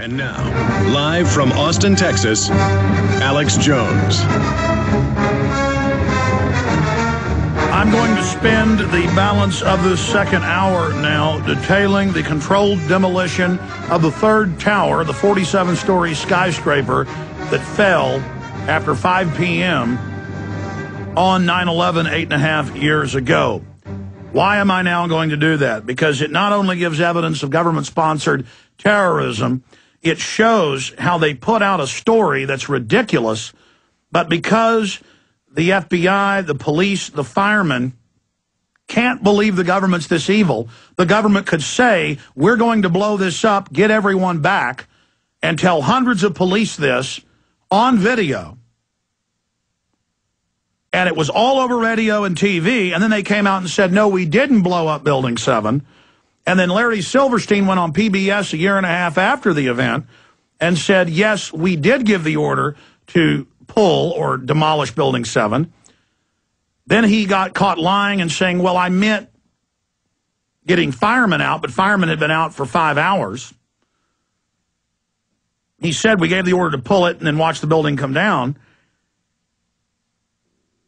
And now, live from Austin, Texas, Alex Jones. I'm going to spend the balance of this second hour now detailing the controlled demolition of the third tower, the 47-story skyscraper that fell after 5 p.m. on 9/11 8.5 years ago. Why am I now going to do that? Because it not only gives evidence of government-sponsored terrorism, it shows how they put out a story that's ridiculous, but because the FBI, the police, the firemen can't believe the government's this evil, the government could say, we're going to blow this up, get everyone back, and tell hundreds of police this on video. And it was all over radio and TV, and then they came out and said, no, we didn't blow up Building 7. And then Larry Silverstein went on PBS a year and a half after the event and said, yes, we did give the order to pull or demolish Building 7. Then he got caught lying and saying, well, I meant getting firemen out, but firemen had been out for 5 hours. He said we gave the order to pull it and then watch the building come down.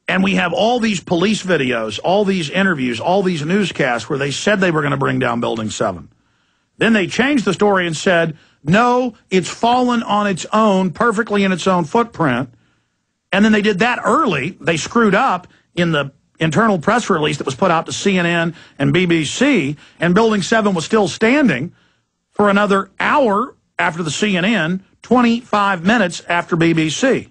And we have all these police videos, all these interviews, all these newscasts where they said they were going to bring down Building 7. Then they changed the story and said, no, it's fallen on its own, perfectly in its own footprint. And then they did that early. They screwed up in the internal press release that was put out to CNN and BBC, and Building 7 was still standing for another hour after the CNN, 25 minutes after BBC.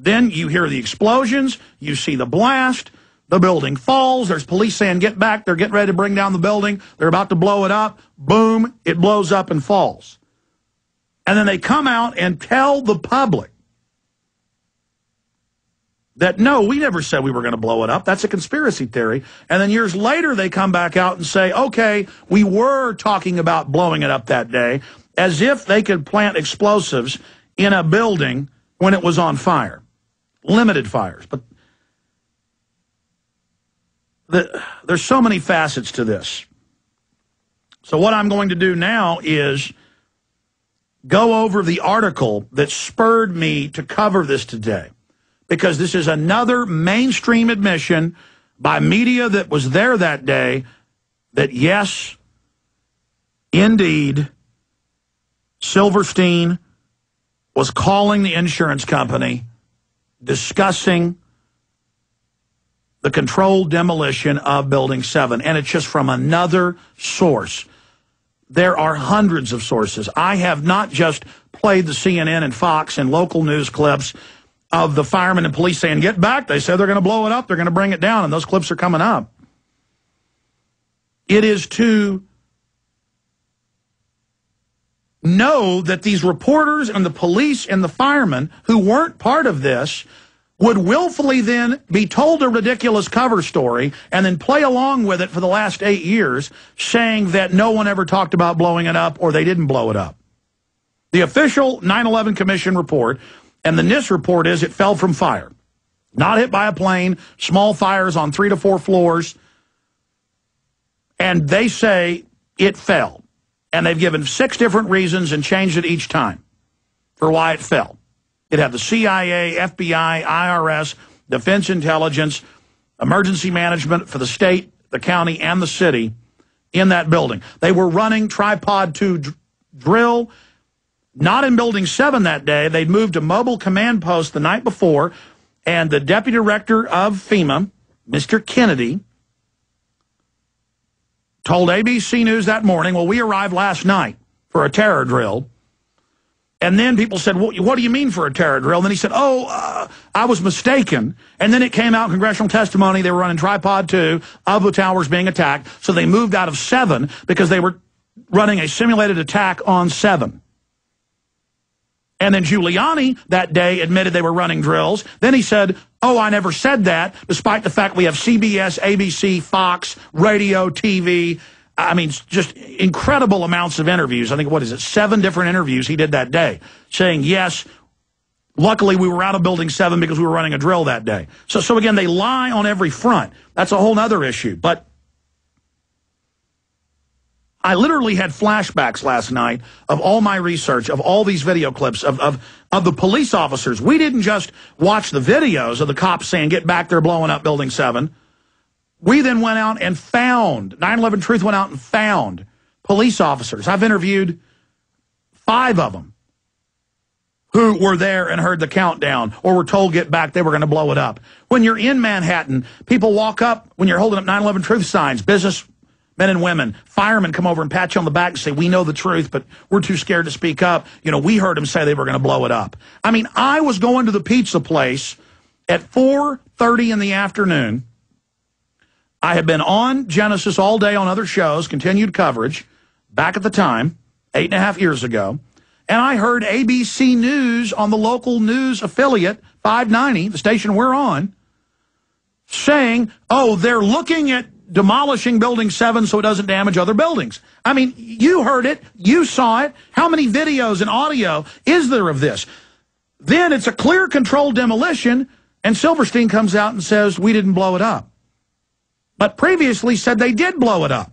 Then you hear the explosions, you see the blast, the building falls, there's police saying, get back, they're getting ready to bring down the building, they're about to blow it up, boom, it blows up and falls. And then they come out and tell the public that, no, we never said we were going to blow it up, that's a conspiracy theory. And then years later they come back out and say, okay, we were talking about blowing it up that day, as if they could plant explosives in a building when it was on fire. Limited fires, but there's so many facets to this. So what I'm going to do now is go over the article that spurred me to cover this today, because this is another mainstream admission by media that was there that day that, yes, indeed, Silverstein was calling the insurance company, discussing the controlled demolition of Building 7, and it's just from another source. There are hundreds of sources. I have not just played the CNN and Fox and local news clips of the firemen and police saying, get back, they said they're going to blow it up, they're going to bring it down, and those clips are coming up. It is to know that these reporters and the police and the firemen who weren't part of this would willfully then be told a ridiculous cover story and then play along with it for the last 8 years, saying that no one ever talked about blowing it up or they didn't blow it up. The official 9/11 Commission report and the NIST report is it fell from fire. Not hit by a plane, small fires on 3 to 4 floors, and they say it fell. And they've given 6 different reasons and changed it each time for why it fell. It had the CIA, FBI, IRS, Defense Intelligence, emergency management for the state, the county, and the city in that building. They were running Tripod 2 drill, not in Building 7 that day. They'd moved to mobile command post the night before, and the deputy director of FEMA, Mr. Kennedy, told ABC News that morning, well, we arrived last night for a terror drill. And then people said, well, what do you mean for a terror drill? And then he said, I was mistaken. And then it came out in congressional testimony they were running Tripod 2 of the towers being attacked. So they moved out of 7 because they were running a simulated attack on 7. And then Giuliani that day admitted they were running drills. Then he said, oh, I never said that, despite the fact we have CBS, ABC, Fox, radio, TV. I mean, just incredible amounts of interviews. I think, 7 different interviews he did that day, saying, yes, luckily we were out of Building 7 because we were running a drill that day. So again, they lie on every front. That's a whole other issue. But I literally had flashbacks last night of all my research, of all these video clips of the police officers. We didn't just watch the videos of the cops saying, get back there blowing up Building 7. We then went out and found, 9/11 Truth went out and found police officers. I've interviewed 5 of them who were there and heard the countdown or were told get back, they were going to blow it up. When you're in Manhattan, people walk up when you're holding up 9/11 Truth signs, business men and women, firemen come over and pat you on the back and say, we know the truth, but we're too scared to speak up. You know, we heard them say they were going to blow it up. I mean, I was going to the pizza place at 4:30 in the afternoon. I had been on Genesis all day on other shows, continued coverage, back at the time, 8.5 years ago, and I heard ABC News on the local news affiliate, 590, the station we're on, saying, oh, they're looking at demolishing Building 7 so it doesn't damage other buildings. I mean, you heard it. You saw it. How many videos and audio is there of this? Then it's a clear controlled demolition, and Silverstein comes out and says, we didn't blow it up. But previously said they did blow it up.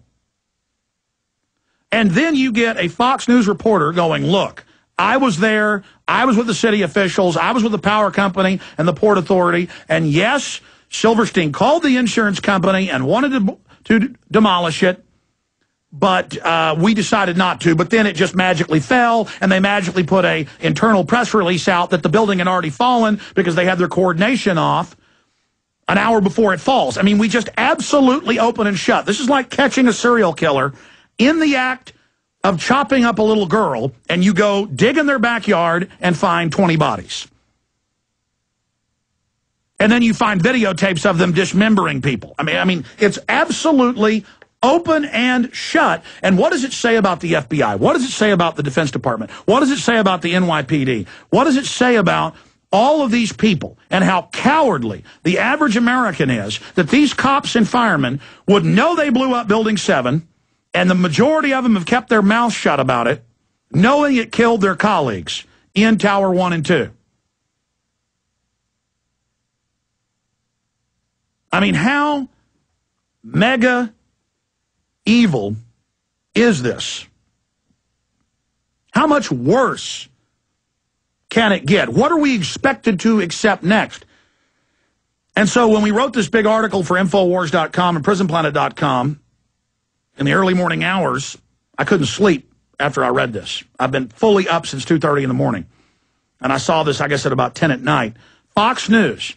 And then you get a Fox News reporter going, look, I was there. I was with the city officials. I was with the power company and the Port Authority. And yes, Silverstein called the insurance company and wanted to demolish it, but we decided not to. But then it just magically fell, and they magically put a internal press release out that the building had already fallen because they had their coordination off an hour before it falls. I mean, we just absolutely open and shut. This is like catching a serial killer in the act of chopping up a little girl, and you go dig in their backyard and find 20 bodies. And then you find videotapes of them dismembering people. I mean, it's absolutely open and shut. And what does it say about the FBI? What does it say about the Defense Department? What does it say about the NYPD? What does it say about all of these people and how cowardly the average American is that these cops and firemen would know they blew up Building 7, and the majority of them have kept their mouths shut about it, knowing it killed their colleagues in Tower 1 and 2. I mean, how mega evil is this? How much worse can it get? What are we expected to accept next? And so when we wrote this big article for Infowars.com and PrisonPlanet.com in the early morning hours, I couldn't sleep after I read this. I've been fully up since 2:30 in the morning. And I saw this, I guess, at about 10 at night. Fox News.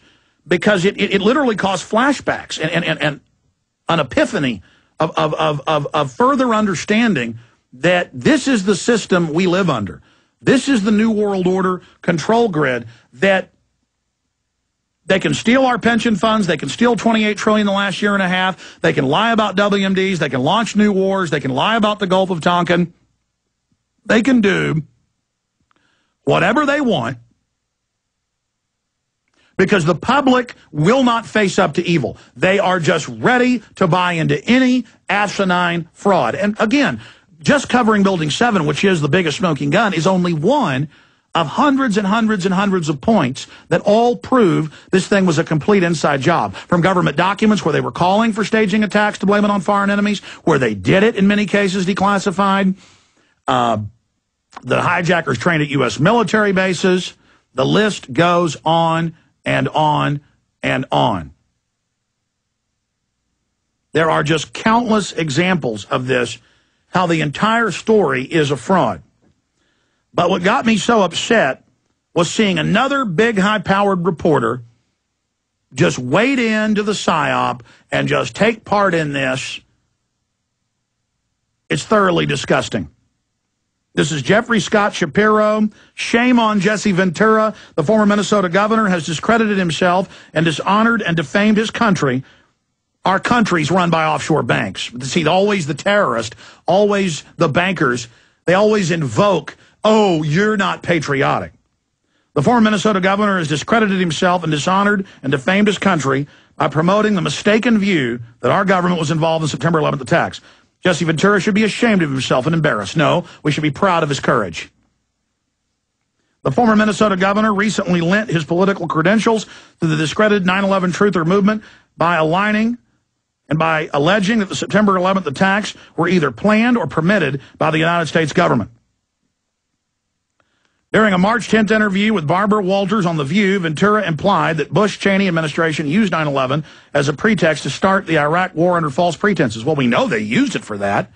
Because it literally caused flashbacks and an epiphany of further understanding that this is the system we live under. This is the New World Order control grid that they can steal our pension funds. They can steal $28 trillion in the last year and a half. They can lie about WMDs. They can launch new wars. They can lie about the Gulf of Tonkin. They can do whatever they want, because the public will not face up to evil. They are just ready to buy into any asinine fraud. And again, just covering Building 7, which is the biggest smoking gun, is only one of hundreds and hundreds and hundreds of points that all prove this thing was a complete inside job. From government documents where they were calling for staging attacks to blame it on foreign enemies, where they did it in many cases declassified, the hijackers trained at U.S. military bases. The list goes on and on and on. There are just countless examples of this, how the entire story is a fraud. But what got me so upset was seeing another big, high-powered reporter just wade into the PSYOP and just take part in this. It's thoroughly disgusting. This is Jeffrey Scott Shapiro. Shame on Jesse Ventura. The former Minnesota governor has discredited himself and dishonored and defamed his country. Our country's run by offshore banks. See, always the terrorist, always the bankers. They always invoke, oh, you're not patriotic. The former Minnesota governor has discredited himself and dishonored and defamed his country by promoting the mistaken view that our government was involved in September 11th attacks. Jesse Ventura should be ashamed of himself and embarrassed. No, we should be proud of his courage. The former Minnesota governor recently lent his political credentials to the discredited 9/11 truther movement by aligning and by alleging that the September 11th attacks were either planned or permitted by the United States government. During a March 10th interview with Barbara Walters on The View, Ventura implied that Bush-Cheney administration used 9/11 as a pretext to start the Iraq war under false pretenses. Well, we know they used it for that.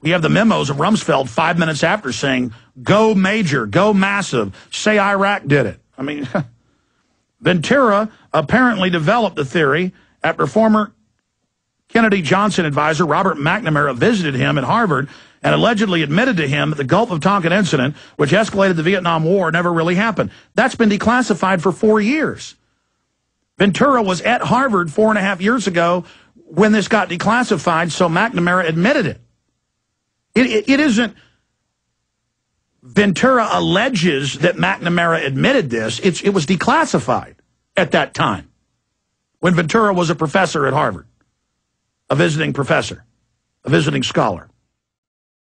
We have the memos of Rumsfeld 5 minutes after saying, go major, go massive, say Iraq did it. I mean, Ventura apparently developed the theory after former Kennedy Johnson advisor Robert McNamara visited him at Harvard and allegedly admitted to him that the Gulf of Tonkin incident, which escalated the Vietnam War, never really happened. That's been declassified for 4 years. Ventura was at Harvard 4.5 years ago when this got declassified, so McNamara admitted it. It isn't Ventura alleges that McNamara admitted this. It was declassified at that time when Ventura was a professor at Harvard, a visiting professor, a visiting scholar.